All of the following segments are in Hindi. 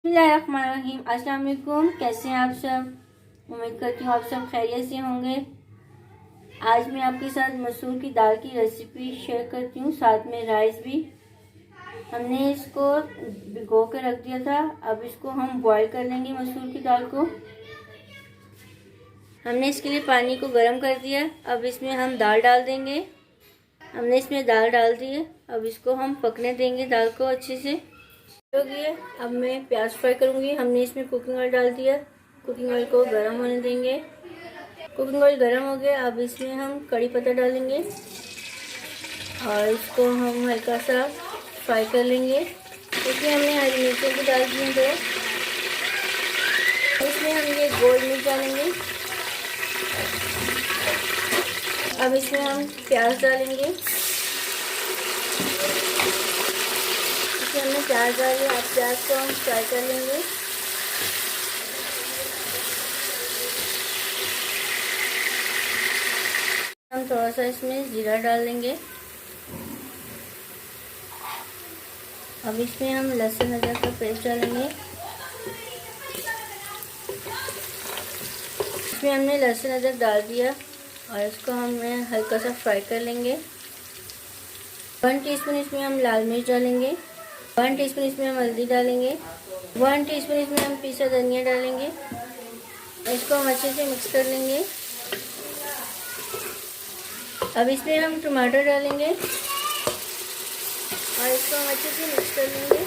बिस्मिल्लाहिर्रहमानिर्रहीम। अस्सलाम वालेकुम। कैसे हैं आप सब? उम्मीद करती हूँ आप सब खैरियत से होंगे। आज मैं आपके साथ मसूर की दाल की रेसिपी शेयर करती हूँ, साथ में राइस भी। हमने इसको भिगो के रख दिया था, अब इसको हम बॉईल कर लेंगे मसूर की दाल को। हमने इसके लिए पानी को गर्म कर दिया, अब इसमें हम दाल डाल देंगे। हमने इसमें दाल डाल दी है, अब इसको हम पकने देंगे दाल को अच्छे से। हो गया, अब मैं प्याज फ्राई करूंगी। हमने इसमें कुकिंग ऑयल डाल दिया, कुकिंग ऑयल को गर्म होने देंगे। कुकिंग ऑयल गर्म हो गया, अब इसमें हम कड़ी पत्ता डालेंगे और इसको हम हल्का सा फ्राई कर लेंगे। इसमें हमने हरी मिर्चें भी डाल दी हैं दो। इसमें हम ये गोल मिर्च डालेंगे। अब इसमें हम प्याज डालेंगे। हमने प्याज डाली, अब प्याज को हम फ्राई कर लेंगे। हम थोड़ा सा इसमें जीरा डाल देंगे। अब इसमें हम लहसुन अदरक का पेस्ट डालेंगे। इसमें हमने लहसुन अदरक डाल दिया और इसको हमें हल्का सा फ्राई कर लेंगे। 1 टीस्पून इसमें हम लाल मिर्च डालेंगे। 1 टीस्पून इसमें हम हल्दी डालेंगे। 1 टीस्पून इसमें हम पिसा धनिया डालेंगे। इसको हम अच्छे से मिक्स कर लेंगे। अब इसमें हम टमाटर डालेंगे और इसको हम अच्छे से मिक्स कर लेंगे।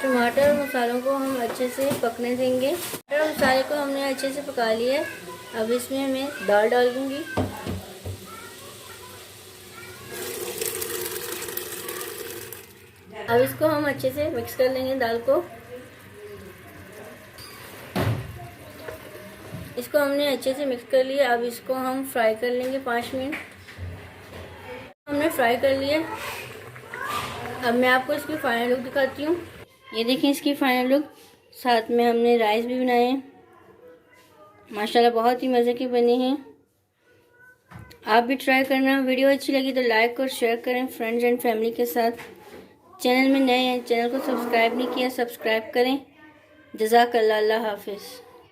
टमाटर और मसालों को हम अच्छे से पकने देंगे। टमाटर और मसाले को हमने अच्छे से पका लिया है, अब इसमें मैं दाल डाल दूंगी। अब इसको हम अच्छे से मिक्स कर लेंगे दाल को। इसको हमने अच्छे से मिक्स कर लिया, अब इसको हम फ्राई कर लेंगे 5 मिनट। हमने फ्राई कर लिया। अब मैं आपको इसकी फाइनल लुक दिखाती हूँ। ये देखिए इसकी फाइनल लुक। साथ में हमने राइस भी बनाए हैं, माशाल्लाह बहुत ही मज़े की बनी है। आप भी ट्राई करना। वीडियो अच्छी लगी तो लाइक और शेयर करें फ्रेंड्स एंड फैमिली के साथ। चैनल में नए हैं, चैनल को सब्सक्राइब नहीं किया, सब्सक्राइब करें। जज़ाकल्लाह, अल्लाह हाफिज़।